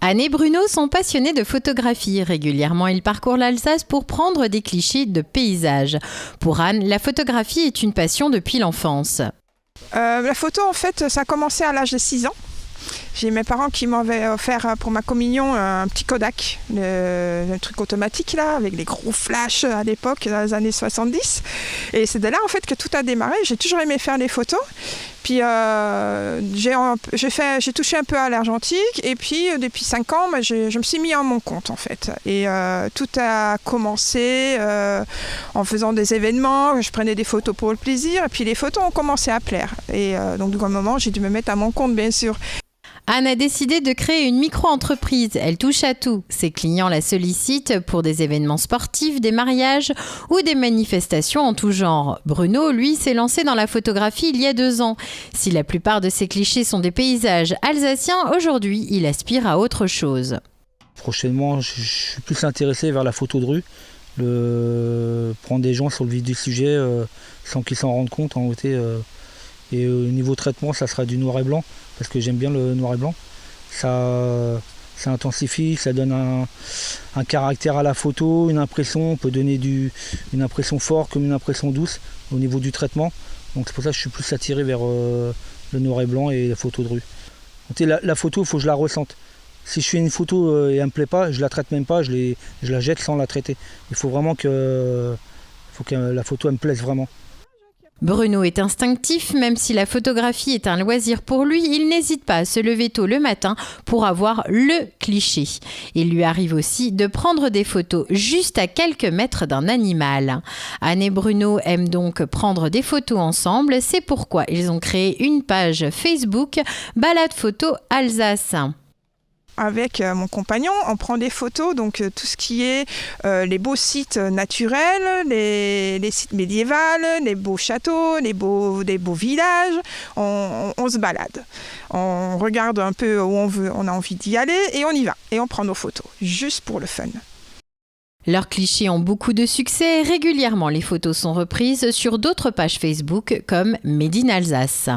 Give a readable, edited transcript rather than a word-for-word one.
Anne et Bruno sont passionnés de photographie. Régulièrement, ils parcourent l'Alsace pour prendre des clichés de paysages. Pour Anne, la photographie est une passion depuis l'enfance. La photo, en fait, ça a commencé à l'âge de 6 ans. J'ai mes parents qui m'avaient offert pour ma communion un petit Kodak, le truc automatique là, avec les gros flashs à l'époque, dans les années 70. Et c'est de là en fait que tout a démarré. J'ai toujours aimé faire des photos. Puis j'ai touché un peu à l'argentique et puis depuis 5 ans, je me suis mis à mon compte en fait. Et tout a commencé en faisant des événements, je prenais des photos pour le plaisir et puis les photos ont commencé à plaire. Et donc du moment, j'ai dû me mettre à mon compte bien sûr. Anne a décidé de créer une micro-entreprise. Elle touche à tout. Ses clients la sollicitent pour des événements sportifs, des mariages ou des manifestations en tout genre. Bruno, lui, s'est lancé dans la photographie il y a 2 ans. Si la plupart de ses clichés sont des paysages alsaciens, aujourd'hui, il aspire à autre chose. Prochainement, je suis plus intéressé vers la photo de rue. Prendre des gens sur le vif du sujet sans qu'ils s'en rendent compte en réalité. Et au niveau traitement, ça sera du noir et blanc, parce que j'aime bien le noir et blanc. Ça intensifie, ça donne un caractère à la photo, une impression. On peut donner une impression forte comme une impression douce au niveau du traitement. Donc c'est pour ça que je suis plus attiré vers le noir et blanc et la photo de rue. La photo, il faut que je la ressente. Si je fais une photo et elle ne me plaît pas, je ne la traite même pas, je la jette sans la traiter. Il faut vraiment que la photo elle me plaise vraiment. Bruno est instinctif, même si la photographie est un loisir pour lui, il n'hésite pas à se lever tôt le matin pour avoir le cliché. Il lui arrive aussi de prendre des photos juste à quelques mètres d'un animal. Anne et Bruno aiment donc prendre des photos ensemble, c'est pourquoi ils ont créé une page Facebook Balade Photo Alsace. Avec mon compagnon, on prend des photos, donc tout ce qui est les beaux sites naturels, les sites médiévaux, les beaux châteaux, des beaux villages. On se balade. On regarde un peu où on a envie d'y aller et on y va. Et on prend nos photos, juste pour le fun. Leurs clichés ont beaucoup de succès et régulièrement les photos sont reprises sur d'autres pages Facebook comme Made in Alsace.